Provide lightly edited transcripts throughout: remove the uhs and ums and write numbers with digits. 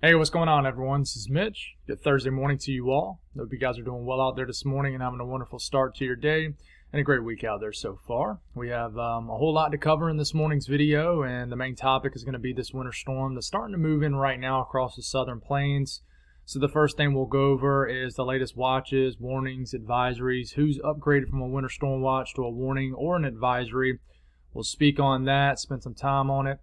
Hey, what's going on, everyone? This is Mitch. Good Thursday morning to you all. Hope you guys are doing well out there this morning and having a wonderful start to your day and a great week out there so far. We have a whole lot to cover in this morning's video, and the main topic is going to be this winter storm that's starting to move in right now across the southern plains. So the first thing we'll go over is the latest watches, warnings, advisories, who's upgraded from a winter storm watch to a warning or an advisory. We'll speak on that, spend some time on it.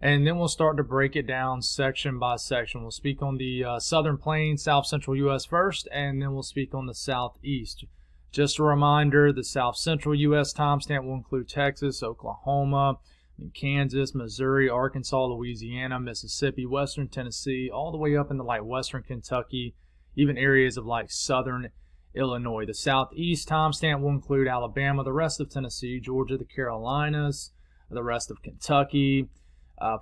And then we'll start to break it down section by section. We'll speak on the southern plains, south central U.S. first, and then we'll speak on the southeast. Just a reminder, the south central U.S. timestamp will include Texas, Oklahoma, Kansas, Missouri, Arkansas, Louisiana, Mississippi, western Tennessee, all the way up into like western Kentucky, even areas of like southern Illinois. The southeast timestamp will include Alabama, the rest of Tennessee, Georgia, the Carolinas, the rest of Kentucky,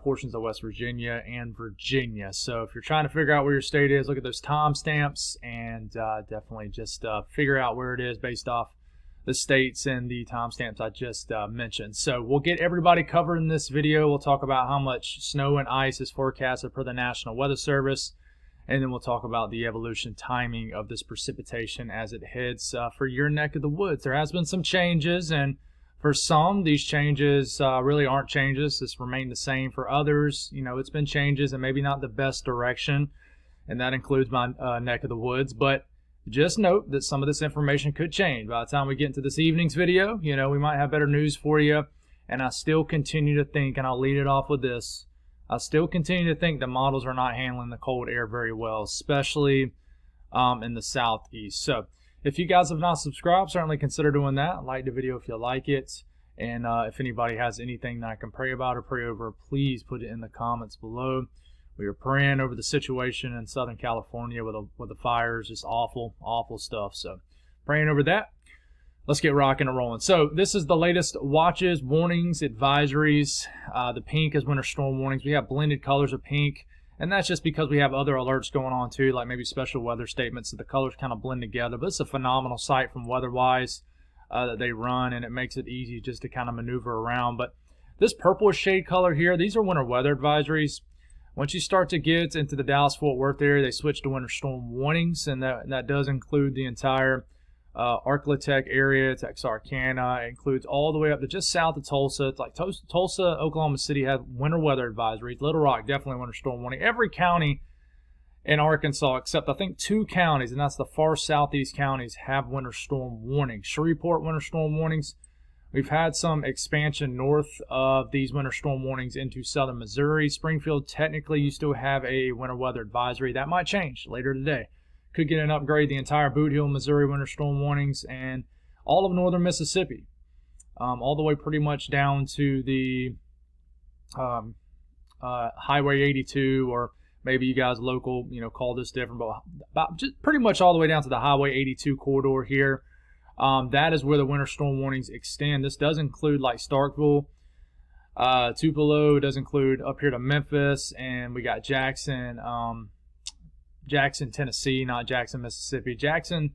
portions of West Virginia and Virginia. So if you're trying to figure out where your state is, look at those timestamps and definitely just figure out where it is based off the states and the timestamps I just mentioned. So we'll get everybody covered in this video. We'll talk about how much snow and ice is forecasted per the National Weather Service, and then we'll talk about the evolution timing of this precipitation as it heads for your neck of the woods. There has been some changes, and for some, these changes really aren't changes. This remained the same. For others, it's been changes and maybe not the best direction, and that includes my neck of the woods. But just note that some of this information could change. By the time we get into this evening's video, we might have better news for you. And I still continue to think, and I'll lead it off with this, I still continue to think the models are not handling the cold air very well, especially in the southeast. So if you guys have not subscribed, certainly consider doing that. Like the video if you like it. And if anybody has anything that I can pray about or pray over, please put it in the comments below. We are praying over the situation in Southern California with the fires. Just awful, awful stuff. So praying over that. Let's get rocking and rolling. So this is the latest watches, warnings, advisories. The pink is winter storm warnings. We have blended colors of pink. And that's just because we have other alerts going on too, like maybe special weather statements, so the colors kind of blend together. But it's a phenomenal site from WeatherWise that they run, and it makes it easy just to kind of maneuver around. But this purple shade color here, these are winter weather advisories. Once you start to get into the Dallas-Fort Worth area, they switch to winter storm warnings, and that does include the entire Arklatex area, Texarkana. It includes all the way up to just south of Tulsa. It's like Tulsa, Oklahoma City has winter weather advisories. Little Rock, definitely winter storm warning. Every county in Arkansas, except I think 2 counties, and that's the far southeast counties, have winter storm warnings. Shreveport, winter storm warnings. We've had some expansion north of these winter storm warnings into southern Missouri. Springfield, technically, you still have a winter weather advisory. That might change later today. Could get an upgrade. The entire Boot Hill, Missouri winter storm warnings, and all of northern Mississippi, all the way pretty much down to the Highway 82, or maybe you guys local, call this different, but about just pretty much all the way down to the Highway 82 corridor here. That is where the winter storm warnings extend. This does include like Starkville, Tupelo. It does include up here to Memphis, and we got Jackson, Tennessee, not Jackson, Mississippi. Jackson,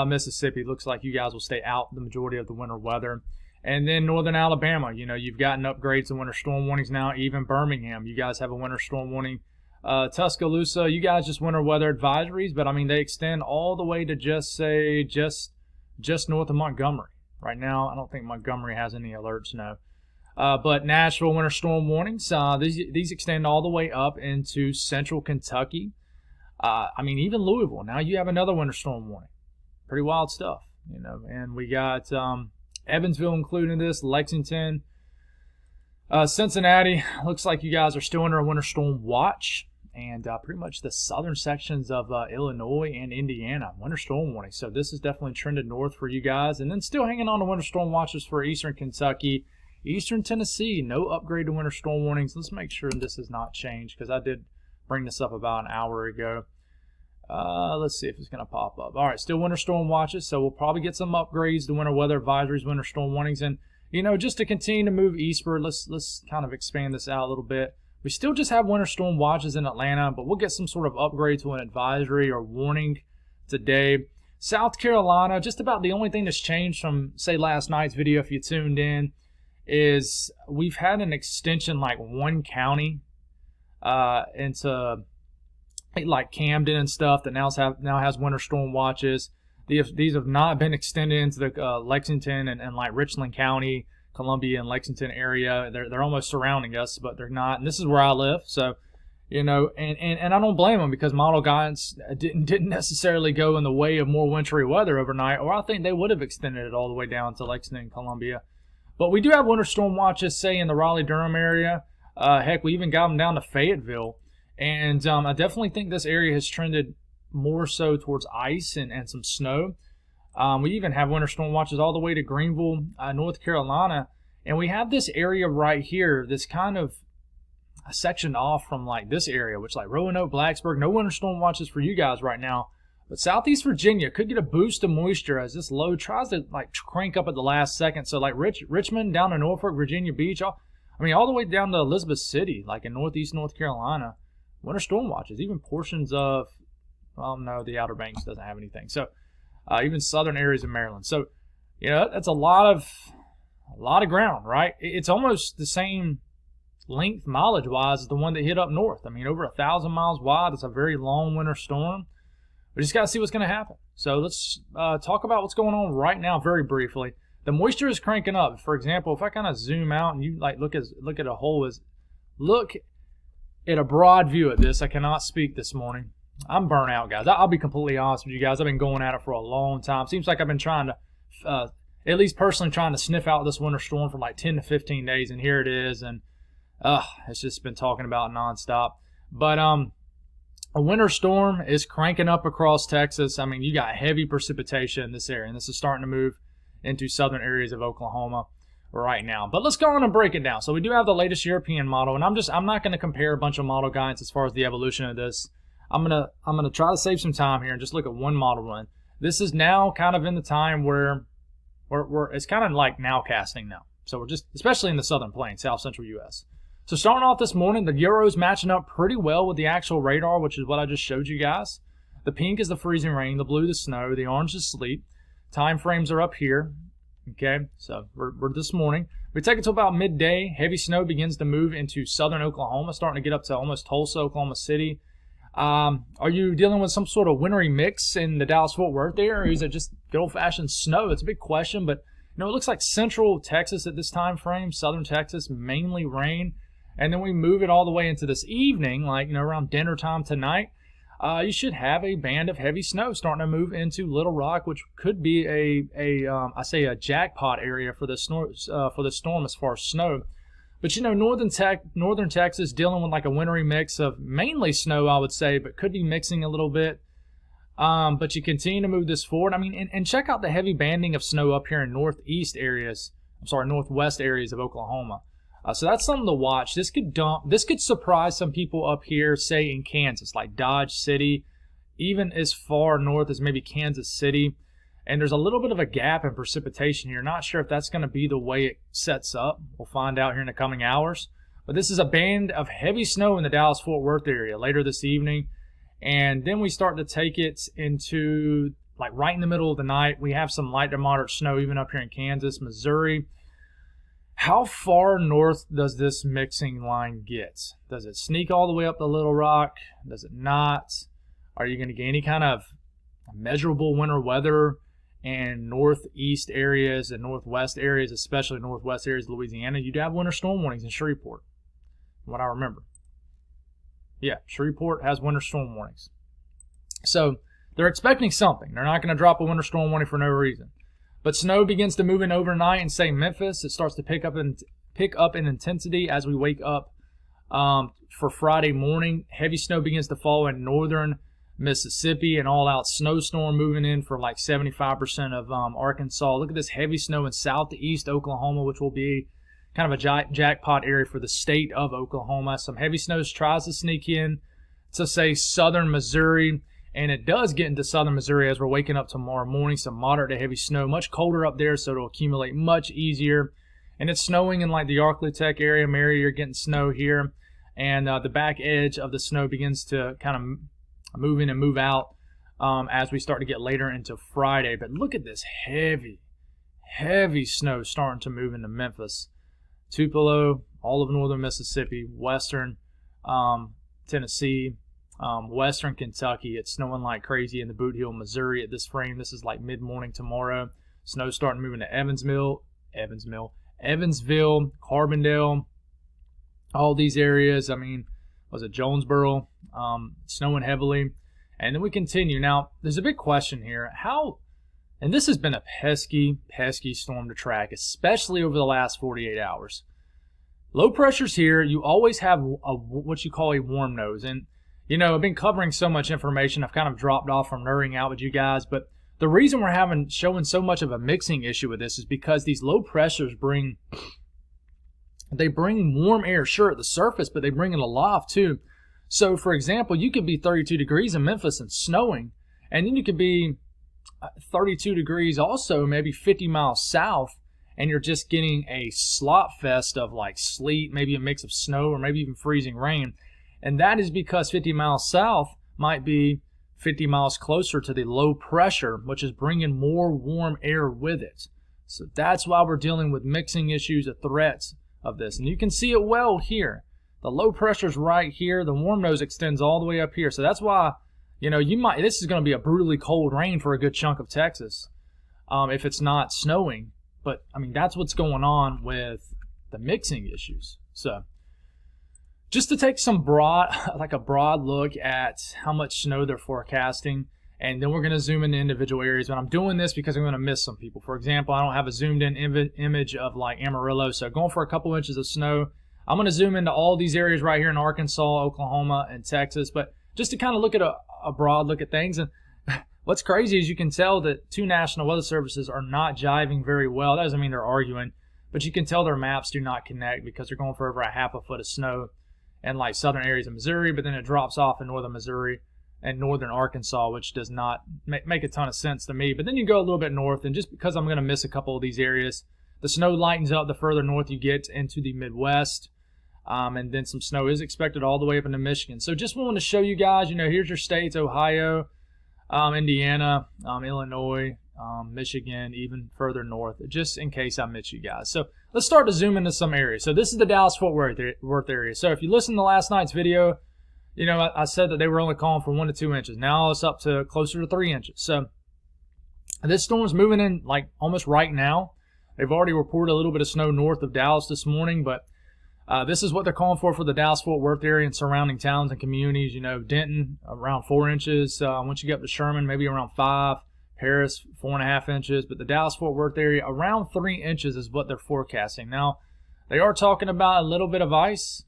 Mississippi, looks like you guys will stay out the majority of the winter weather. And then northern Alabama, you've gotten upgrades to winter storm warnings now. Even Birmingham, you guys have a winter storm warning. Tuscaloosa, you guys just winter weather advisories, but I mean they extend all the way to just north of Montgomery. Right now, I don't think Montgomery has any alerts, no. But Nashville winter storm warnings, these extend all the way up into central Kentucky. Even Louisville. Now you have another winter storm warning. Pretty wild stuff, And we got Evansville included in this, Lexington, Cincinnati. Looks like you guys are still under a winter storm watch, and pretty much the southern sections of Illinois and Indiana, winter storm warning. So this is definitely trended north for you guys, and then still hanging on to winter storm watches for eastern Kentucky, eastern Tennessee. No upgrade to winter storm warnings. Let's make sure this has not changed, because I did bring this up about an hour ago. Let's see if it's going to pop up. All right, still winter storm watches, so we'll probably get some upgrades to winter weather advisories, winter storm warnings. And, just to continue to move eastward, let's kind of expand this out a little bit. We still just have winter storm watches in Atlanta, but we'll get some sort of upgrade to an advisory or warning today. South Carolina, just about the only thing that's changed from, say, last night's video, if you tuned in, is we've had an extension like one county into like Camden and stuff that now has winter storm watches. These have not been extended into the Lexington and like Richland County, Columbia and Lexington area. They're almost surrounding us, but they're not. And this is where I live, so and I don't blame them, because model guidance didn't necessarily go in the way of more wintry weather overnight, or I think they would have extended it all the way down to Lexington and Columbia. But we do have winter storm watches, say, in the Raleigh-Durham area. Heck, we even got them down to Fayetteville. And I definitely think this area has trended more so towards ice and some snow. We even have winter storm watches all the way to Greenville, North Carolina. And we have this area right here, this kind of sectioned off from like this area, which like Roanoke, Blacksburg, no winter storm watches for you guys right now. But Southeast Virginia could get a boost of moisture as this low tries to like crank up at the last second. So like Richmond down to Norfolk, Virginia Beach, all the way down to Elizabeth City, like in northeast North Carolina, winter storm watches. Even portions of, well, no, the Outer Banks doesn't have anything. So even southern areas of Maryland. So that's a lot of ground, right? It's almost the same length mileage wise as the one that hit up north. I mean, over 1,000 miles wide. It's a very long winter storm. We just got to see what's going to happen. So let's talk about what's going on right now very briefly. The moisture is cranking up. For example, if I kind of zoom out and you like look at a whole, look at a broad view at this. I cannot speak this morning. I'm burnt out, guys. I'll be completely honest with you guys. I've been going at it for a long time. Seems like I've been trying to, at least personally, trying to sniff out this winter storm for like 10 to 15 days, and here it is. And it's just been talking about nonstop. But a winter storm is cranking up across Texas. I mean, you got heavy precipitation in this area, and this is starting to move into southern areas of Oklahoma right now. But let's go on and break it down. So we do have the latest European model, and I'm not going to compare a bunch of model guidance as far as the evolution of this. I'm gonna try to save some time here and just look at one model run. This is now kind of in the time where it's kind of like nowcasting now. So we're just, especially in the southern plains, south central U.S. So starting off this morning, the Euro's matching up pretty well with the actual radar, which is what I just showed you guys. The pink is the freezing rain, the blue the snow, the orange is sleet. Time frames are up here. Okay, so we're this morning. We take it to about midday. Heavy snow begins to move into southern Oklahoma, starting to get up to almost Tulsa, Oklahoma City. Are you dealing with some sort of wintry mix in the Dallas-Fort Worth area, or is it just good old-fashioned snow? It's a big question, but it looks like central Texas at this time frame, southern Texas, mainly rain. And then we move it all the way into this evening, like, around dinner time tonight. You should have a band of heavy snow starting to move into Little Rock, which could be a jackpot area for the storm as far as snow. But northern Texas dealing with like a wintry mix of mainly snow, I would say, but could be mixing a little bit. But you continue to move this forward. I mean, and check out the heavy banding of snow up here in northwest areas of Oklahoma. So that's something to watch. This could surprise some people up here, say in Kansas, like Dodge City, even as far north as maybe Kansas City. And there's a little bit of a gap in precipitation here. Not sure if that's going to be the way it sets up. We'll find out here in the coming hours. But this is a band of heavy snow in the Dallas-Fort Worth area later this evening. And then we start to take it into, like, right in the middle of the night. We have some light to moderate snow even up here in Kansas, Missouri. How far north does this mixing line get? Does it sneak all the way up to Little Rock? Does it not? Are you going to get any kind of measurable winter weather in northeast areas and northwest areas, especially northwest areas of Louisiana? You do have winter storm warnings in Shreveport, from what I remember. Yeah, Shreveport has winter storm warnings. So they're expecting something. They're not going to drop a winter storm warning for no reason. But snow begins to move in overnight in, say, Memphis. It starts to pick up in intensity as we wake up for Friday morning. Heavy snow begins to fall in northern Mississippi, an all-out snowstorm moving in for like 75% of Arkansas. Look at this heavy snow in southeast Oklahoma, which will be kind of a jackpot area for the state of Oklahoma. Some heavy snow tries to sneak in to, say, southern Missouri. And it does get into southern Missouri as we're waking up tomorrow morning. Some moderate to heavy snow, much colder up there, so it'll accumulate much easier. And it's snowing in like the Arklatex area. Mary, you're getting snow here. And the back edge of the snow begins to kind of move in and move out as we start to get later into Friday. But look at this heavy snow starting to move into Memphis, Tupelo, all of northern Mississippi, western Tennessee, Western Kentucky, it's snowing like crazy in the Boot Hill, Missouri at this frame. This is like mid-morning tomorrow. Snow's starting moving to Evansville, Carbondale, all these areas. I mean, was it Jonesboro? Snowing heavily. And then we continue. Now, there's a big question here. And this has been a pesky storm to track, especially over the last 48 hours. Low pressure's here. You always have what you call a warm nose. And, you know, I've been covering so much information. I've kind of dropped off from nerding out with you guys. But the reason we're showing so much of a mixing issue with this is because these low pressures bring warm air, sure, at the surface, but they bring it aloft too. So, for example, you could be 32 degrees in Memphis and snowing, and then you could be 32 degrees also, maybe 50 miles south, and you're just getting a slop fest of like sleet, maybe a mix of snow, or maybe even freezing rain. And that is because 50 miles south might be 50 miles closer to the low pressure, which is bringing more warm air with it. So that's why we're dealing with mixing issues, a threat of this. And you can see it well here. The low pressure's right here. The warm nose extends all the way up here. So that's why, you know, this is going to be a brutally cold rain for a good chunk of Texas if it's not snowing. But, I mean, that's what's going on with the mixing issues. So just to take a broad look at how much snow they're forecasting, and then we're going to zoom into individual areas. But I'm doing this because I'm going to miss some people. For example, I don't have a zoomed in image of like Amarillo, so going for a couple inches of snow. I'm going to zoom into all these areas right here in Arkansas, Oklahoma, and Texas. But just to kind of look at a broad look at things. And what's crazy is you can tell that two national weather services are not jiving very well. That doesn't mean they're arguing, but you can tell their maps do not connect because they're going for over a half a foot of snow in like southern areas of Missouri, but then it drops off in northern Missouri and northern Arkansas, which does not make a ton of sense to me. But then you go a little bit north, and just because I'm going to miss a couple of these areas, the snow lightens up the further north you get into the Midwest, and then some snow is expected all the way up into Michigan. So just wanted to show you guys, you know, here's your states: Ohio, Indiana, Illinois, Michigan, even further north, just in case I miss you guys. So let's start to zoom into some areas. So this is the Dallas-Fort Worth area. So if you listen to last night's video, you know, I said that they were only calling for 1 to 2 inches. Now it's up to closer to 3 inches. So this storm's moving in like almost right now. They've already reported a little bit of snow north of Dallas this morning, but this is what they're calling for the Dallas-Fort Worth area and surrounding towns and communities. You know, Denton around 4 inches. Once you get up to Sherman, maybe around 5. Paris, 4.5 inches. But the Dallas-Fort Worth area, around 3 inches is what they're forecasting. Now, they are talking about a little bit of ice,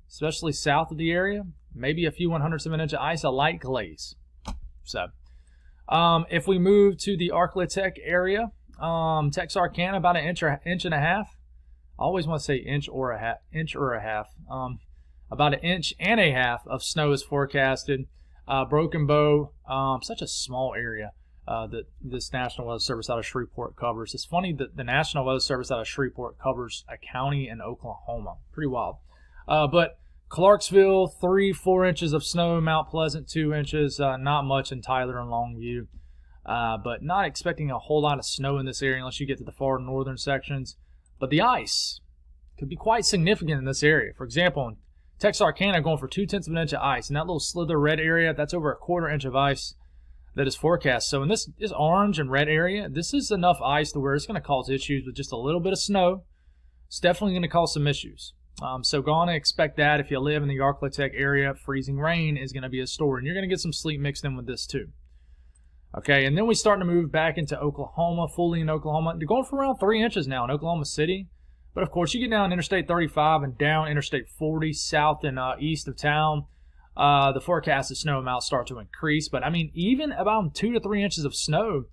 especially south of the area. Maybe a few 1/100 of an inch of ice, a light glaze. So, if we move to the Arklatex area, Texarkana, about an inch and a half. I always want to say inch or a half. About an inch and a half of snow is forecasted. Broken Bow, such a small area that this National Weather Service out of Shreveport covers. It's funny that the National Weather Service out of Shreveport covers a county in Oklahoma. Pretty wild. But Clarksville, 3-4 inches of snow. Mount Pleasant, 2 inches. Not much in Tyler and Longview. But not expecting a whole lot of snow in this area unless you get to the far northern sections. But the ice could be quite significant in this area. For example, in Texarkana, going for 0.2 of an inch of ice. In that little slither red area, that's over a 1/4 inch of ice that is forecast. So in this orange and red area, this is enough ice to where it's going to cause issues with just a little bit of snow. It's definitely going to cause some issues. So go on and expect that if you live in the Arklatex area. Freezing rain is going to be a story, and you're going to get some sleet mixed in with this too. Okay, and then we start to move back into Oklahoma, fully in Oklahoma. They're going for around 3 inches now in Oklahoma City. But of course, you get down Interstate 35 and down Interstate 40, south and east of town. The forecasted snow amounts start to increase. But I mean, even about 2 to 3 inches of snow,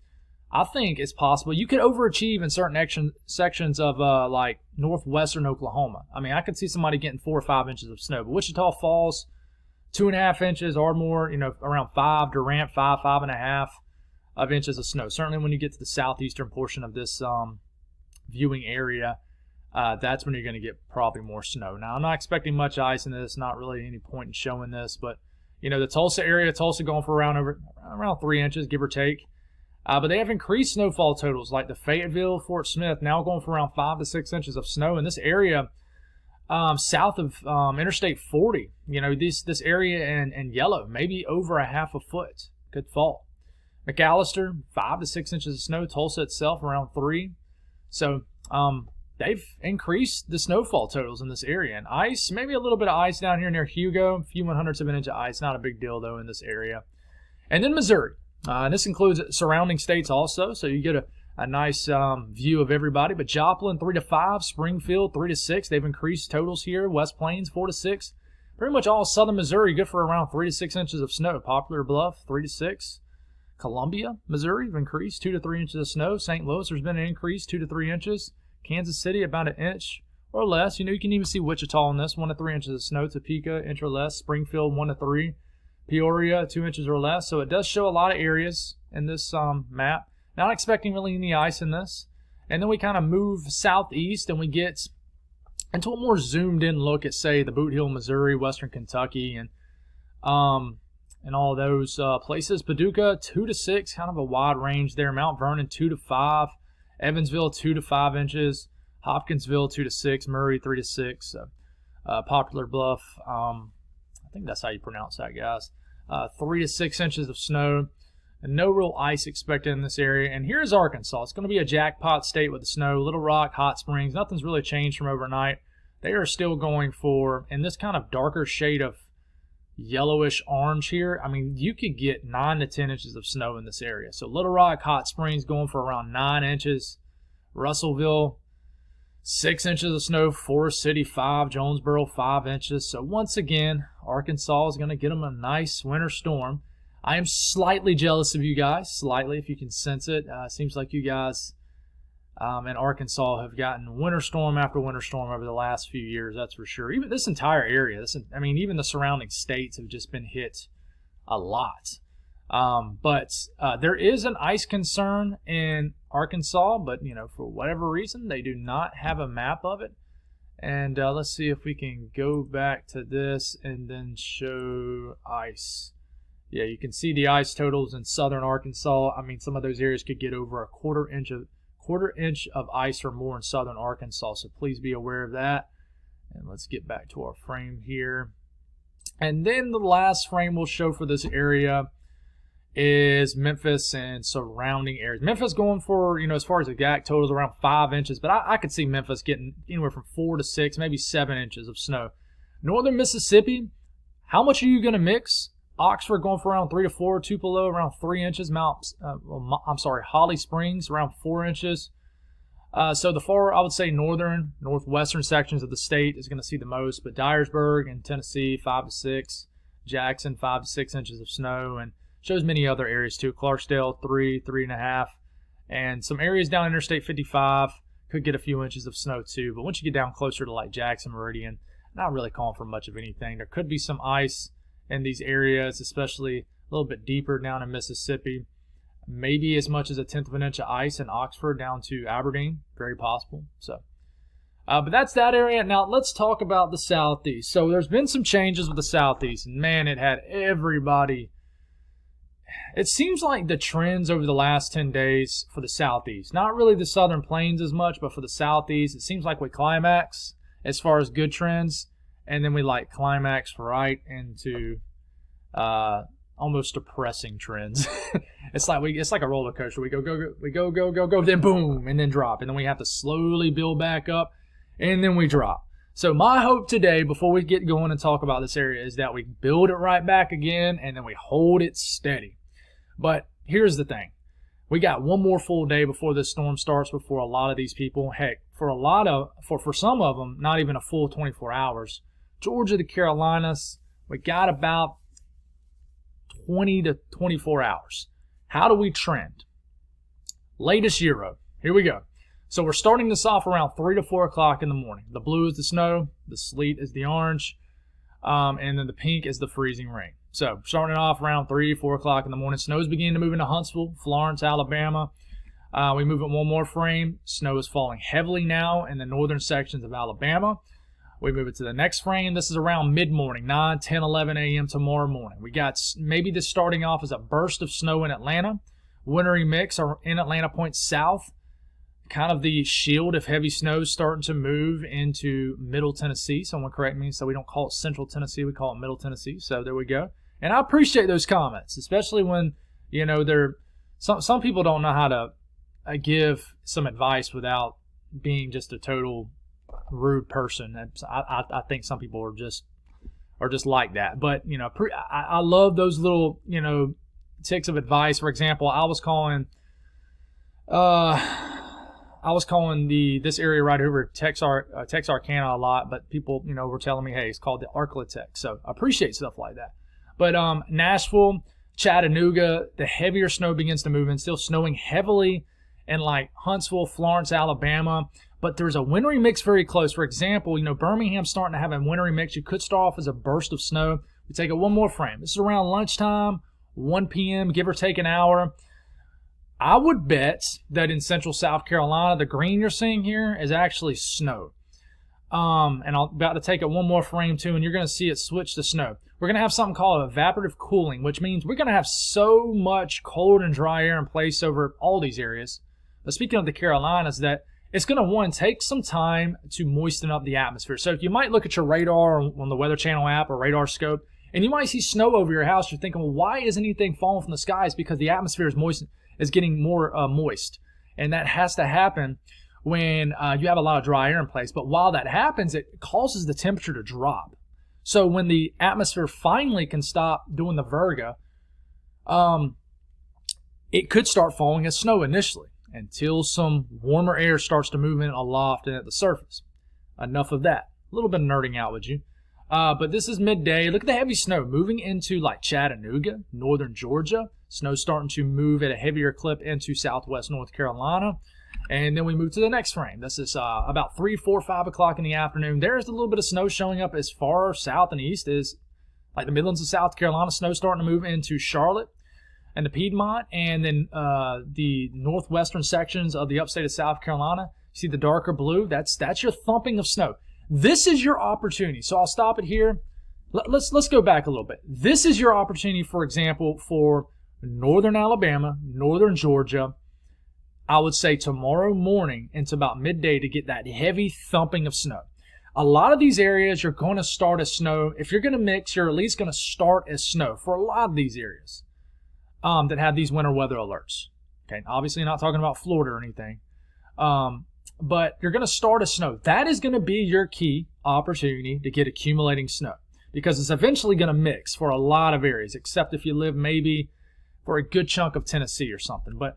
I think it's possible. You could overachieve in certain sections of like northwestern Oklahoma. I mean, I could see somebody getting 4 or 5 inches of snow. But Wichita Falls, 2.5 inches or more, you know, around 5. Durant, 5.5 of inches of snow. Certainly when you get to the southeastern portion of this viewing area, that's when you're going to get probably more snow. Now, I'm not expecting much ice in this. Not really any point in showing this. But, you know, the Tulsa area, Tulsa going for around 3 inches, give or take. But they have increased snowfall totals, like the Fayetteville, Fort Smith, now going for around 5 to 6 inches of snow. In this area, south of Interstate 40. You know, this area in yellow, maybe over a half a foot could fall. McAllister, 5 to 6 inches of snow. Tulsa itself, around 3. So they've increased the snowfall totals in this area. And ice, maybe a little bit of ice down here near Hugo. A few 1/100ths of an inch of ice. Not a big deal, though, in this area. And then Missouri. And this includes surrounding states also. So you get a nice view of everybody. But Joplin, 3 to 5. Springfield, 3 to 6. They've increased totals here. West Plains, 4 to 6. Pretty much all southern Missouri good for around 3 to 6 inches of snow. Poplar Bluff, 3 to 6. Columbia, Missouri, have increased 2 to 3 inches of snow. St. Louis, there's been an increase, 2 to 3 inches. Kansas City, about an inch or less. You know, you can even see Wichita on this, 1 to 3 inches of snow. Topeka, inch or less. Springfield, 1 to 3. Peoria, 2 inches or less. So it does show a lot of areas in this map. Not expecting really any ice in this. And then we kind of move southeast and we get into a more zoomed in look at, say, the Boot Hill, Missouri, Western Kentucky, and all those places. Paducah, 2 to 6, kind of a wide range there. Mount Vernon, 2 to 5. Evansville, 2 to 5 inches. Hopkinsville, 2 to 6. Murray, 3 to 6. Poplar Bluff, I think that's how you pronounce that, guys. 3 to 6 inches of snow. And no real ice expected in this area. And here's Arkansas. It's going to be a jackpot state with the snow. Little Rock, Hot Springs, nothing's really changed from overnight. They are still going for, in this kind of darker shade of yellowish orange here, I mean, you could get 9 to 10 inches of snow in this area. So Little Rock, Hot Springs going for around 9 inches. Russellville, 6 inches of snow. Forest City, 5. Jonesboro, 5 inches. So once again, Arkansas is going to get them a nice winter storm. I am slightly jealous of you guys, slightly, if you can sense it. Seems like you guys in Arkansas have gotten winter storm after winter storm over the last few years, that's for sure. Even this entire area, even the surrounding states have just been hit a lot. But there is an ice concern in Arkansas, but, you know, for whatever reason, they do not have a map of it. And let's see if we can go back to this and then show ice. Yeah, you can see the ice totals in southern Arkansas. I mean, some of those areas could get over a quarter inch of ice or more in southern Arkansas. So please be aware of that. And let's get back to our frame here. And then the last frame we'll show for this area is Memphis and surrounding areas. Memphis going for, you know, as far as the GAC totals, around 5 inches. But I could see Memphis getting anywhere from 4 to 6, maybe 7 inches of snow. Northern Mississippi, how much are you going to mix? Oxford going for around 3 to 4. Tupelo around 3 inches. Holly Springs around 4 inches. So the far, I would say, northwestern sections of the state is going to see the most. But Dyersburg in Tennessee, 5 to 6. Jackson, 5 to 6 inches of snow. And shows many other areas too. Clarksdale, 3, 3.5. And some areas down Interstate 55 could get a few inches of snow too. But once you get down closer to like Jackson, Meridian, not really calling for much of anything. There could be some ice in these areas, especially a little bit deeper down in Mississippi. Maybe as much as 1/10 of an inch of ice in Oxford down to Aberdeen. Very possible. So, but that's that area. Now let's talk about the Southeast. So there's been some changes with the Southeast. And man, it had everybody. It seems like the trends over the last 10 days for the Southeast, not really the Southern Plains as much, but for the Southeast, it seems like we climax as far as good trends. And then we like climax right into almost depressing trends. it's like a roller coaster. We go, then boom, and then drop, and then we have to slowly build back up, and then we drop. So my hope today, before we get going and talk about this area, is that we build it right back again, and then we hold it steady. But here's the thing: we got one more full day before this storm starts. Before a lot of these people, heck, for some of them, not even a full 24 hours. Georgia, the Carolinas, we got about 20 to 24 hours. How do we trend? Latest Euro. Here we go. So we're starting this off around 3 to 4 o'clock in the morning. The blue is the snow, the sleet is the orange, and then the pink is the freezing rain. So starting it off around 3, 4 o'clock in the morning. Snow's beginning to move into Huntsville, Florence, Alabama. We move it one more frame. Snow is falling heavily now in the northern sections of Alabama. We move it to the next frame. This is around mid-morning, 9, 10, 11 a.m. tomorrow morning. We got maybe this starting off as a burst of snow in Atlanta. Wintry mix in Atlanta points south. kind of the shield if heavy snow is starting to move into Middle Tennessee. Someone correct me, so we don't call it Central Tennessee, we call it Middle Tennessee. So there we go. And I appreciate those comments, especially when, you know, some people don't know how to give some advice without being just a total rude person. I think some people are just like that. But, you know, I love those little, you know, ticks of advice. For example, I was calling this area right over Texarkana a lot, but people, you know, were telling me, hey, it's called the Arklatex. So I appreciate stuff like that. But Nashville, Chattanooga, the heavier snow begins to move in, still snowing heavily in like Huntsville, Florence, Alabama. But there's a wintry mix very close. For example, you know, Birmingham's starting to have a wintry mix. You could start off as a burst of snow. We take it one more frame. This is around lunchtime, 1 p.m., give or take an hour. I would bet that in central South Carolina, the green you're seeing here is actually snow. And I'm about to take it one more frame too, and you're going to see it switch to snow. We're going to have something called evaporative cooling, which means we're going to have so much cold and dry air in place over all these areas. But speaking of the Carolinas, that it's going to, one, take some time to moisten up the atmosphere. So if you might look at your radar on the Weather Channel app or radar scope, and you might see snow over your house, you're thinking, well, why isn't anything falling from the skies? Because the atmosphere is getting more moist. And that has to happen when you have a lot of dry air in place. But while that happens, it causes the temperature to drop. So when the atmosphere finally can stop doing the verga, it could start falling as snow initially until some warmer air starts to move in aloft and at the surface. Enough of that. A little bit of nerding out with you. But this is midday. Look at the heavy snow moving into like Chattanooga, northern Georgia. Snow starting to move at a heavier clip into southwest North Carolina. And then we move to the next frame. This is about 3, 4, 5 o'clock in the afternoon. There's a little bit of snow showing up as far south and east as like the Midlands of South Carolina. Snow starting to move into Charlotte and the Piedmont, and then the northwestern sections of the upstate of South Carolina. See the darker blue? That's your thumping of snow. This is your opportunity. So I'll stop it here. Let's go back a little bit. This is your opportunity, for example, for northern Alabama, northern Georgia. I would say tomorrow morning into about midday to get that heavy thumping of snow. A lot of these areas you're going to start as snow. If you're going to mix, you're at least going to start as snow for a lot of these areas that have these winter weather alerts. Okay, obviously not talking about Florida or anything. But you're going to start as snow. That is going to be your key opportunity to get accumulating snow because it's eventually going to mix for a lot of areas, except if you live maybe for a good chunk of Tennessee or something. But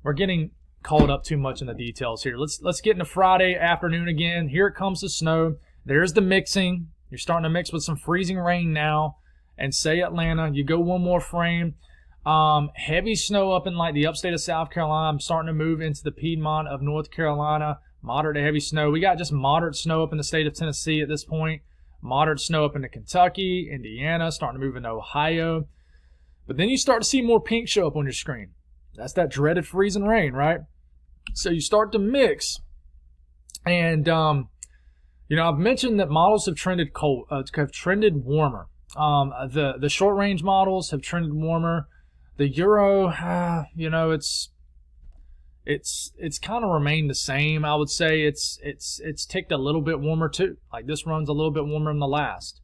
we're getting caught up too much in the details here. Let's get into Friday afternoon again. Here it comes the snow. There's the mixing. You're starting to mix with some freezing rain now. And say Atlanta, you go one more frame. Heavy snow up in like the upstate of South Carolina. I'm starting to move into the Piedmont of North Carolina. Moderate to heavy snow. We got just moderate snow up in the state of Tennessee at this point. Moderate snow up into Kentucky, Indiana, starting to move into Ohio. But then you start to see more pink show up on your screen. That's that dreaded freezing rain, right? So you start to mix. And, you know, I've mentioned that models have trended warmer. The short range models have trended warmer. The Euro, you know, it's kind of remained the same. I would say it's ticked a little bit warmer too. Like this run's a little bit warmer than the last,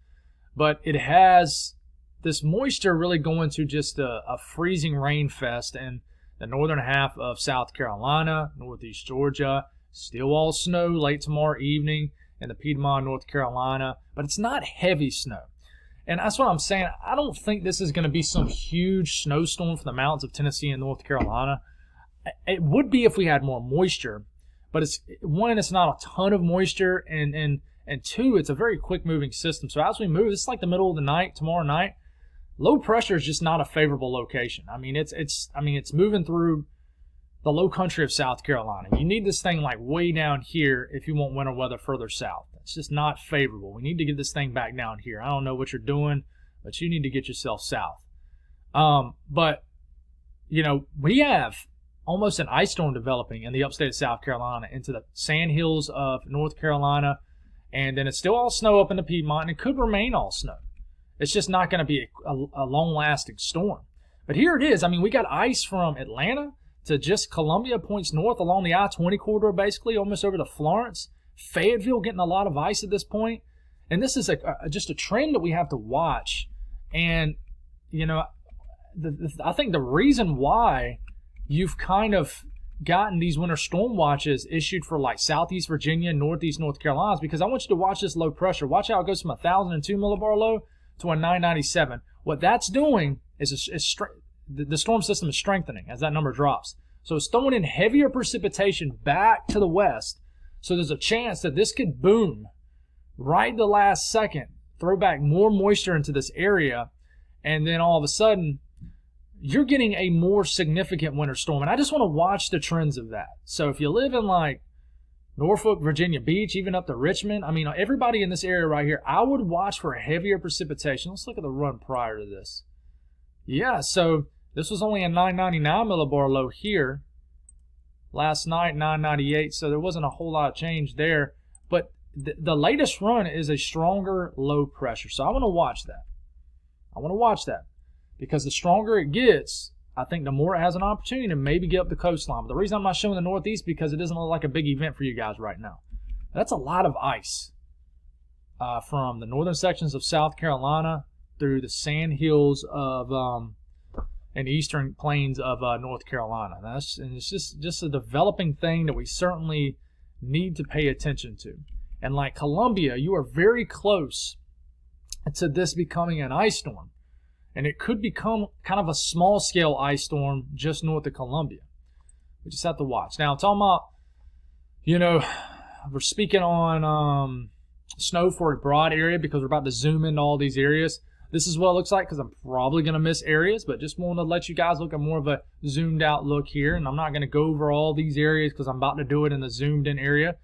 but it has this moisture really going to just a freezing rain fest in the northern half of South Carolina, northeast Georgia. Still all snow late tomorrow evening in the Piedmont, North Carolina, but it's not heavy snow. And that's what I'm saying. I don't think this is going to be some huge snowstorm for the mountains of Tennessee and North Carolina. It would be if we had more moisture, but it's not a ton of moisture, and two, it's a very quick moving system. So as we move, it's like the middle of the night, tomorrow night. Low pressure is just not a favorable location. I mean, it's moving through the low country of South Carolina. You need this thing like way down here if you want winter weather further south. It's just not favorable. We need to get this thing back down here. I don't know what you're doing, but you need to get yourself south. But, you know, we have almost an ice storm developing in the upstate of South Carolina into the sandhills of North Carolina, and then it's still all snow up in the Piedmont, and it could remain all snow. It's just not going to be a long-lasting storm. But here it is. I mean, we got ice from Atlanta to just Columbia, points north along the I-20 corridor, basically almost over to Florence. Fayetteville getting a lot of ice at this point. And this is just a trend that we have to watch. And, you know, I think the reason why you've kind of gotten these winter storm watches issued for like Southeast Virginia, Northeast North Carolina is because I want you to watch this low pressure. Watch how it goes from 1,002 millibar low to a 997. What that's doing is the storm system is strengthening as that number drops. So it's throwing in heavier precipitation back to the west. So there's a chance that this could boom right the last second, throw back more moisture into this area, and then all of a sudden, you're getting a more significant winter storm. And I just want to watch the trends of that. So if you live in like Norfolk, Virginia Beach, even up to Richmond, I mean, everybody in this area right here, I would watch for heavier precipitation. Let's look at the run prior to this. Yeah, so this was only a 999 millibar low here. Last night, 998, so there wasn't a whole lot of change there. But the latest run is a stronger low pressure. So I want to watch that. I want to watch that. Because the stronger it gets, I think the more it has an opportunity to maybe get up the coastline. But the reason I'm not showing the Northeast because it doesn't look like a big event for you guys right now. That's a lot of ice from the northern sections of South Carolina through the sand hills of and eastern plains of North Carolina. And it's just a developing thing that we certainly need to pay attention to. And like Columbia, you are very close to this becoming an ice storm. And it could become kind of a small-scale ice storm just north of Columbia. We just have to watch. Now, I'm talking about, you know, we're speaking on snow for a broad area because we're about to zoom into all these areas. This is what it looks like because I'm probably going to miss areas, but just want to let you guys look at more of a zoomed-out look here. And I'm not going to go over all these areas because I'm about to do it in the zoomed-in area.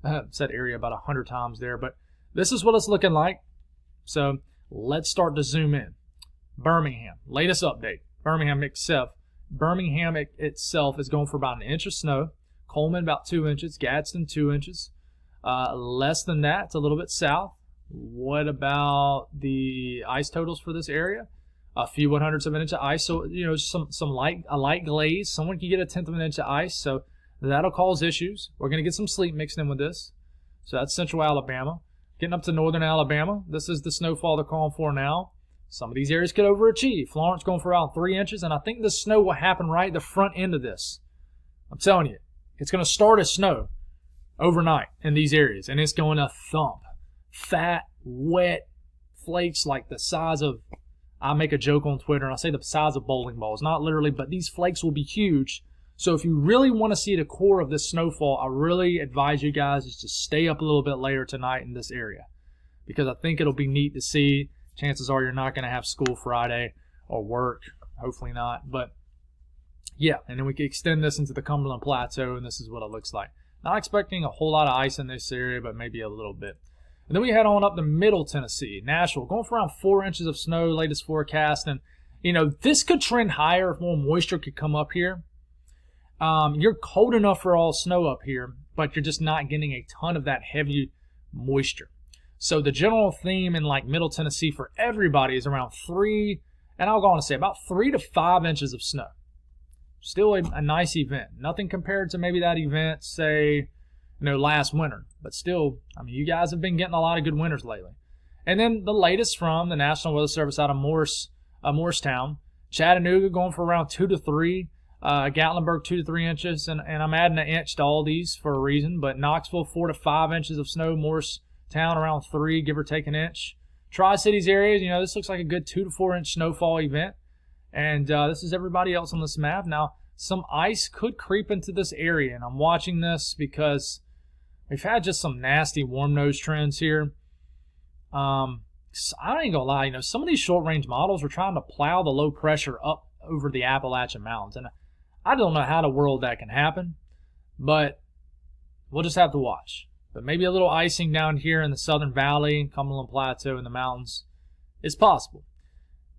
I said area about 100 times there, but this is what it's looking like. So let's start to zoom in. Birmingham, latest update. Birmingham itself is going for about 1 inch of snow. Coleman about 2 inches. Gadsden 2 inches. Less than that, it's a little bit south. What about the ice totals for this area? A few 1/100ths of an inch of ice. So, you know, a light glaze. Someone can get 1/10 of an inch of ice. So that'll cause issues. We're going to get some sleet mixed in with this. So that's central Alabama. Getting up to northern Alabama. This is the snowfall they're calling for now. Some of these areas could overachieve. Florence going for around 3 inches, and I think the snow will happen right at the front end of this. I'm telling you, it's going to start as snow overnight in these areas, and it's going to thump. Fat, wet flakes like the size of, I make a joke on Twitter, and I say the size of bowling balls. Not literally, but these flakes will be huge. So if you really want to see the core of this snowfall, I really advise you guys is to stay up a little bit later tonight in this area, because I think it'll be neat to see. Chances are you're not going to have school Friday or work. Hopefully not. But, yeah, and then we can extend this into the Cumberland Plateau, and this is what it looks like. Not expecting a whole lot of ice in this area, but maybe a little bit. And then we head on up to Middle Tennessee. Nashville, going for around 4 inches of snow, latest forecast. And, you know, this could trend higher if more moisture could come up here. You're cold enough for all snow up here, but you're just not getting a ton of that heavy moisture. So the general theme in like Middle Tennessee for everybody is around 3, and I'll go on to say about 3 to 5 inches of snow. Still a nice event. Nothing compared to maybe that event, say, you know, last winter. But still, I mean, you guys have been getting a lot of good winters lately. And then the latest from the National Weather Service out of Morristown. Chattanooga going for around 2 to 3. Gatlinburg 2 to 3 inches. And I'm adding an inch to all these for a reason. But Knoxville 4 to 5 inches of snow. Morristown around 3, give or take an inch. Tri-Cities areas, you know, this looks like a good 2 to 4 inch snowfall event. And this is everybody else on this map. Now, some ice could creep into this area, and I'm watching this because we've had just some nasty warm nose trends here. I ain't gonna lie, you know, some of these short-range models are trying to plow the low pressure up over the Appalachian Mountains, and I don't know how in the world that can happen, but we'll just have to watch. But maybe a little icing down here in the Southern Valley, Cumberland Plateau, in the mountains is possible.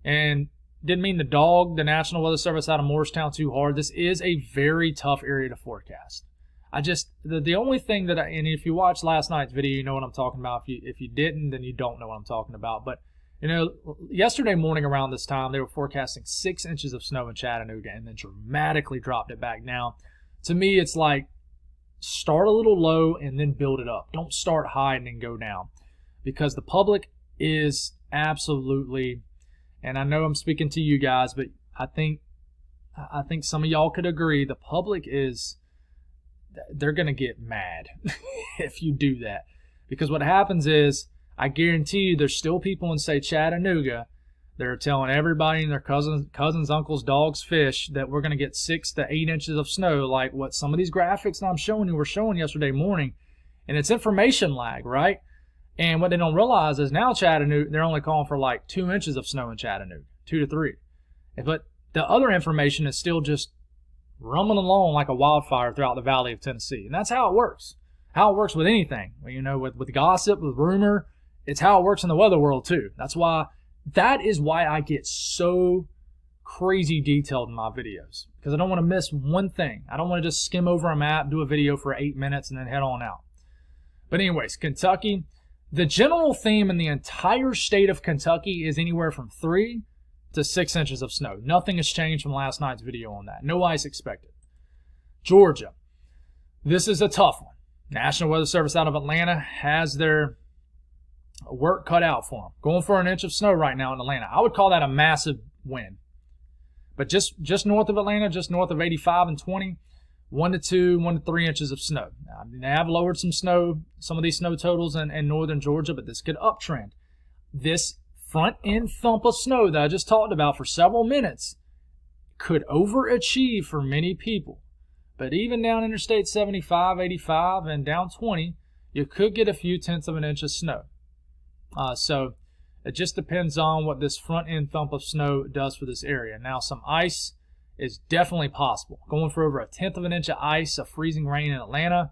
And didn't mean to dog the National Weather Service out of Morristown too hard. This is a very tough area to forecast. The only thing and if you watched last night's video, you know what I'm talking about. If you didn't, then you don't know what I'm talking about. But Yesterday morning around this time, they were forecasting 6 inches of snow in Chattanooga and then dramatically dropped it back. Now, to me, it's like start a little low and then build it up. Don't start high and then go down, because the public is absolutely, and I know I'm speaking to you guys, but I think some of y'all could agree, the public they're going to get mad if you do that. Because what happens is, I guarantee you there's still people in, say, Chattanooga that are telling everybody and their cousins, uncles, dogs, fish that we're going to get 6 to 8 inches of snow, like what some of these graphics that I'm showing you were showing yesterday morning. And it's information lag, right? And what they don't realize is now Chattanooga, they're only calling for like 2 inches of snow in Chattanooga, 2 to 3. But the other information is still just rumbling along like a wildfire throughout the Valley of Tennessee. And that's how it works. How it works with anything. With gossip, with rumor, it's how it works in the weather world too. That is why I get so crazy detailed in my videos, because I don't want to miss one thing. I don't want to just skim over a map, do a video for 8 minutes, and then head on out. But anyways, Kentucky, the general theme in the entire state of Kentucky is anywhere from 3 to 6 inches of snow. Nothing has changed from last night's video on that. No ice expected. Georgia, this is a tough one. National Weather Service out of Atlanta has their work cut out for them. Going for an inch of snow right now in Atlanta. I would call that a massive win. But just north of Atlanta, just north of 85 and 20, 1 to 2, 1 to 3 inches of snow. Now, they have lowered some of these snow totals in northern Georgia, but this could uptrend. This front end thump of snow that I just talked about for several minutes could overachieve for many people. But even down Interstate 75, 85, and down 20, you could get a few tenths of an inch of snow. So it just depends on what this front end thump of snow does for this area. Now, some ice is definitely possible. Going for over a tenth of an inch of ice, of freezing rain in Atlanta.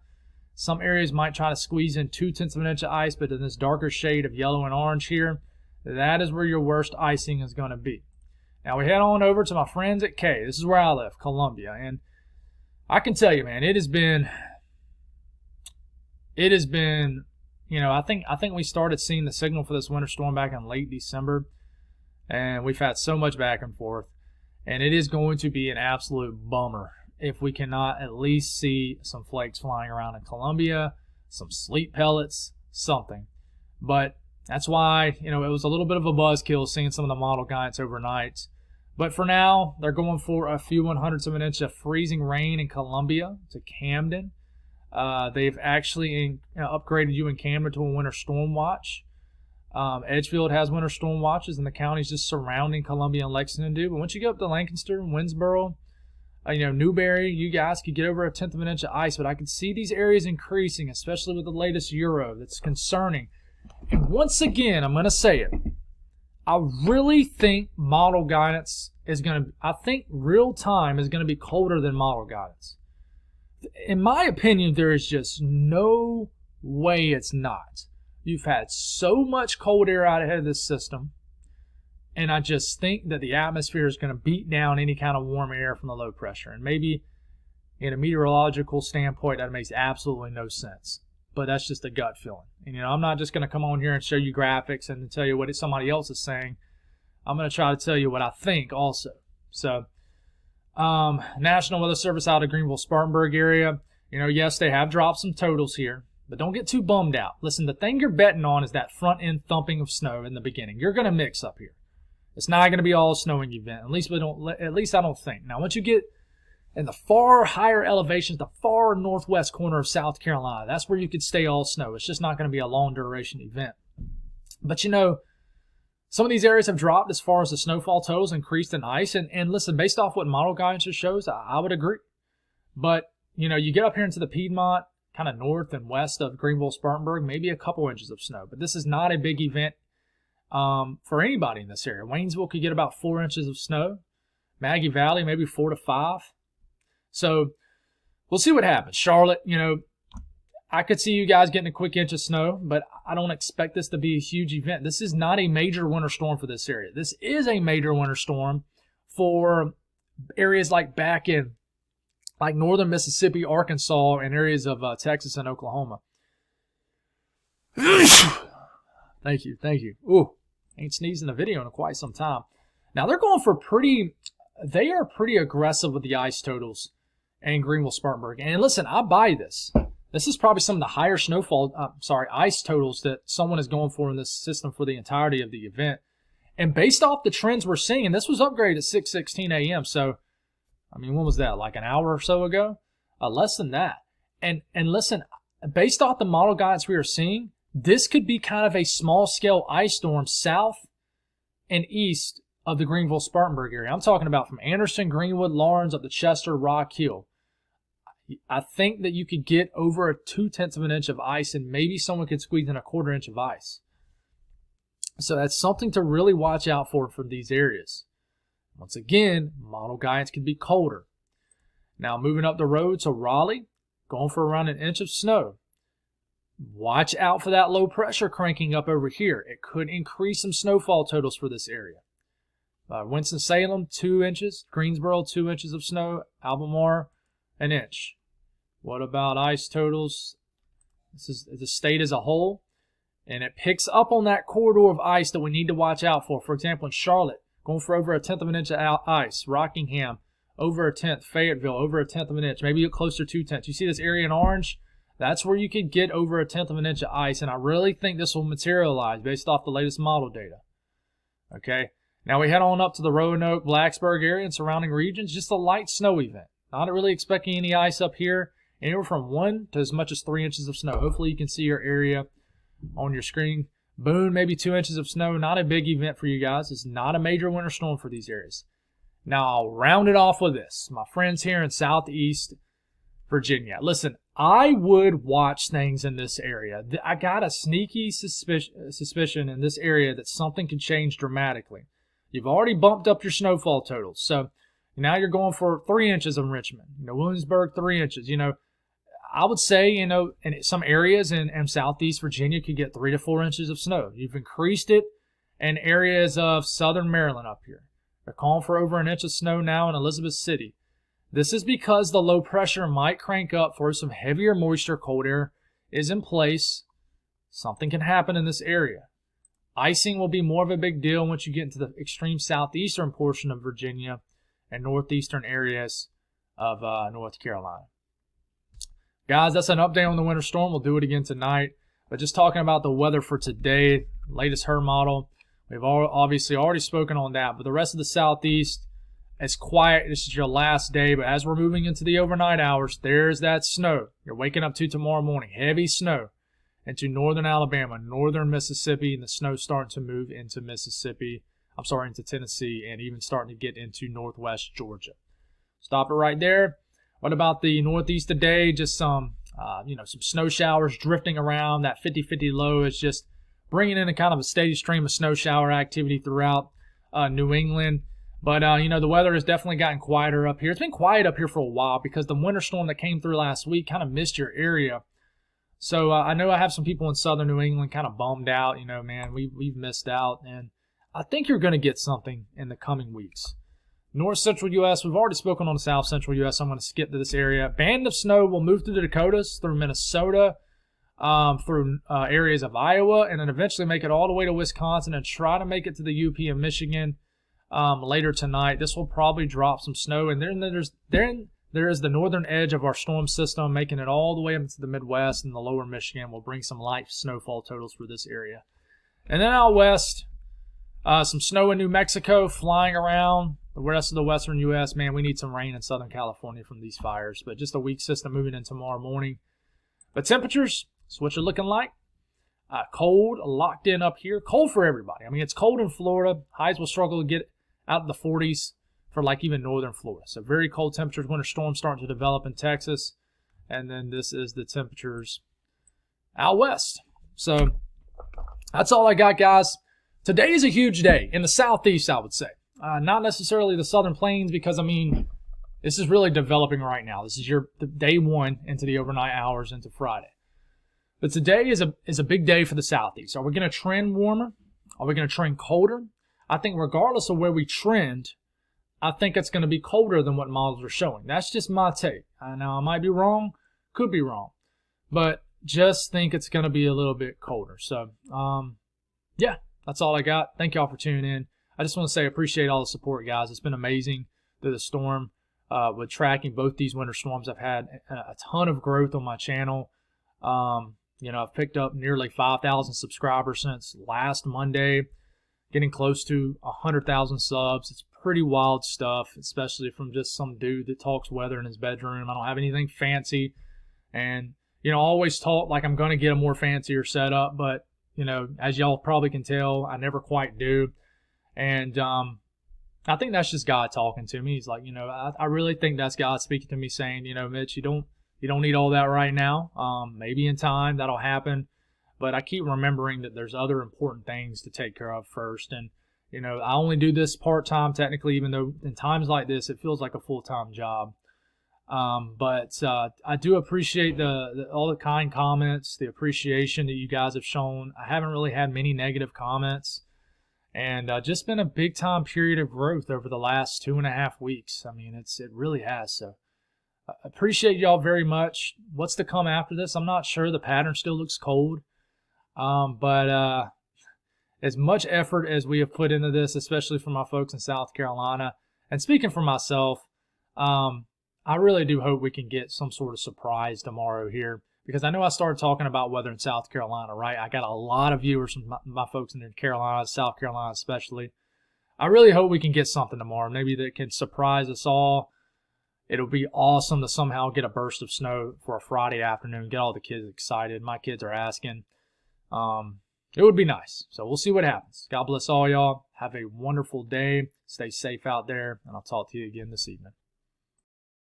Some areas might try to squeeze in 2/10 of an inch of ice, but in this darker shade of yellow and orange here, that is where your worst icing is going to be. Now we head on over to my friends at K. This is where I live, Columbia. And I can tell you, man, it has been, I think we started seeing the signal for this winter storm back in late December, and we've had so much back and forth, and it is going to be an absolute bummer if we cannot at least see some flakes flying around in Columbia, some sleet pellets, something. But that's why, it was a little bit of a buzzkill seeing some of the model guidance overnight. But for now, they're going for a few 100ths of an inch of freezing rain in Columbia to Camden. They've actually upgraded you in Camden to a winter storm watch. Edgefield has winter storm watches, and the counties just surrounding Columbia and Lexington do. But once you get up to Lancaster, Winsboro, Newberry, you guys could get over a tenth of an inch of ice. But I can see these areas increasing, especially with the latest Euro. That's concerning. And once again, I'm going to say it. I really think model guidance I think real time is going to be colder than model guidance. In my opinion, there is just no way it's not. You've had so much cold air out ahead of this system, and I just think that the atmosphere is going to beat down any kind of warm air from the low pressure. And maybe in a meteorological standpoint, that makes absolutely no sense. But that's just a gut feeling. And, I'm not just going to come on here and show you graphics and tell you what somebody else is saying. I'm going to try to tell you what I think also. So, National Weather Service out of Greenville-Spartanburg area, yes, they have dropped some totals here, but don't get too bummed out. Listen, the thing you're betting on is that front-end thumping of snow in the beginning. You're going to mix up here. It's not going to be all a snowing event. At least I don't think. Now, once you get in the far higher elevations, the far northwest corner of South Carolina, that's where you could stay all snow. It's just not going to be a long duration event. But some of these areas have dropped as far as the snowfall totals increased in ice. And listen, based off what model guidance shows, I would agree. But, you get up here into the Piedmont, kind of north and west of Greenville-Spartanburg, maybe a couple inches of snow. But this is not a big event for anybody in this area. Waynesville could get about 4 inches of snow. Maggie Valley, maybe 4 to 5. So we'll see what happens. Charlotte, I could see you guys getting a quick inch of snow, but I don't expect this to be a huge event. This is not a major winter storm for this area. This is a major winter storm for areas like back in northern Mississippi, Arkansas, and areas of Texas and Oklahoma. Thank you. Ooh, Ain't sneezed in a video in quite some time. Now they're going for they are pretty aggressive with the ice totals in Greenville-Spartanburg. And listen, I buy this. This is probably some of the higher ice totals that someone is going for in this system for the entirety of the event. And based off the trends we're seeing, and this was upgraded at 6:16 a.m. So, I mean, when was that? Like an hour or so ago? Less than that. And listen, based off the model guidance we are seeing, this could be kind of a small-scale ice storm south and east of the Greenville-Spartanburg area. I'm talking about from Anderson, Greenwood, Lawrence, up to Chester, Rock Hill. I think that you could get over a 0.2 of an inch of ice, and maybe someone could squeeze in a 1/4 inch of ice. So that's something to really watch out for these areas. Once again, model guidance could be colder. Now moving up the road to Raleigh, going for around 1 inch of snow. Watch out for that low pressure cranking up over here. It could increase some snowfall totals for this area. Winston-Salem, 2 inches. Greensboro, 2 inches of snow. Albemarle, 1 inch. What about ice totals? This is the state as a whole. And it picks up on that corridor of ice that we need to watch out for. For example, in Charlotte, going for over 1/10 of an inch of ice. Rockingham, over 1/10. Fayetteville, over 1/10 of an inch. Maybe closer to 2/10. You see this area in orange? That's where you could get over 1/10 of an inch of ice. And I really think this will materialize based off the latest model data. Okay. Now we head on up to the Roanoke, Blacksburg area and surrounding regions. Just a light snow event. Not really expecting any ice up here. Anywhere from 1 to as much as 3 inches of snow. Hopefully you can see your area on your screen. Boone, maybe 2 inches of snow. Not a big event for you guys. It's not a major winter storm for these areas. Now I'll round it off with this. My friends here in Southeast Virginia. Listen, I would watch things in this area. I got a sneaky suspicion in this area that something could change dramatically. You've already bumped up your snowfall totals. So now you're going for 3 inches in Richmond. Williamsburg, 3 inches. I would say, in some areas in Southeast Virginia could get 3 to 4 inches of snow. You've increased it in areas of southern Maryland up here. They're calling for over 1 inch of snow now in Elizabeth City. This is because the low pressure might crank up for some heavier moisture. Cold air is in place. Something can happen in this area. Icing will be more of a big deal once you get into the extreme southeastern portion of Virginia and northeastern areas of North Carolina. Guys, that's an update on the winter storm. We'll do it again tonight. But just talking about the weather for today, latest HERR model, we've obviously already spoken on that. But the rest of the southeast, it's quiet. This is your last day. But as we're moving into the overnight hours, there's that snow you're waking up to tomorrow morning. Heavy snow into northern Alabama, northern Mississippi, and the snow starting to move into into Tennessee, and even starting to get into northwest Georgia. Stop it right there. What about the northeast today? Just some snow showers drifting around. That 50-50 low is just bringing in a kind of a steady stream of snow shower activity throughout New England. But, the weather has definitely gotten quieter up here. It's been quiet up here for a while because the winter storm that came through last week kind of missed your area. So I know I have some people in southern New England kind of bummed out. Man, we've missed out. And I think you're going to get something in the coming weeks. North Central U.S., we've already spoken on the South Central U.S., so I'm going to skip to this area. Band of snow will move through the Dakotas, through Minnesota, through areas of Iowa, and then eventually make it all the way to Wisconsin and try to make it to the UP and Michigan later tonight. This will probably drop some snow, and then there is the northern edge of our storm system, making it all the way up into the Midwest and the lower Michigan. Will bring some light snowfall totals for this area. And then out west, some snow in New Mexico flying around. The rest of the western U.S., man, we need some rain in Southern California from these fires. But just a weak system moving in tomorrow morning. But temperatures, that's what you're looking like. Cold, locked in up here. Cold for everybody. I mean, it's cold in Florida. Highs will struggle to get out of the 40s for even northern Florida. So very cold temperatures. Winter storms starting to develop in Texas. And then this is the temperatures out west. So that's all I got, guys. Today is a huge day in the southeast, I would say. Not necessarily the southern plains because, this is really developing right now. This is your day one into the overnight hours into Friday. But today is a big day for the southeast. Are we going to trend warmer? Are we going to trend colder? I think regardless of where we trend, I think it's going to be colder than what models are showing. That's just my take. Now, I might be wrong, could be wrong, but just think it's going to be a little bit colder. So, that's all I got. Thank y'all for tuning in. I just want to say I appreciate all the support, guys. It's been amazing through the storm. With tracking both these winter storms, I've had a ton of growth on my channel. I've picked up nearly 5,000 subscribers since last Monday, getting close to 100,000 subs. It's pretty wild stuff, especially from just some dude that talks weather in his bedroom. I don't have anything fancy, and I always talk like I'm going to get a more fancier setup, but as y'all probably can tell, I never quite do. And I think that's just God talking to me. He's like, I really think that's God speaking to me, saying, Mitch, you don't need all that right now. Maybe in time that'll happen, but I keep remembering that there's other important things to take care of first. And I only do this part-time technically, even though in times like this it feels like a full-time job. But I do appreciate all the kind comments, the appreciation that you guys have shown. I haven't really had many negative comments, and just been a big-time period of growth over the last 2.5 weeks. I mean, it really has. So I appreciate y'all very much. What's to come after this, I'm not sure. The pattern still looks cold, but as much effort as we have put into this, especially for my folks in South Carolina, and speaking for myself, I really do hope we can get some sort of surprise tomorrow here, because I know I started talking about weather in South Carolina, right? I got a lot of viewers from my folks in the Carolinas, South Carolina especially. I really hope we can get something tomorrow, maybe that can surprise us all. It'll be awesome to somehow get a burst of snow for a Friday afternoon, get all the kids excited. My kids are asking. It would be nice. So we'll see what happens. God bless all y'all. Have a wonderful day. Stay safe out there, and I'll talk to you again this evening.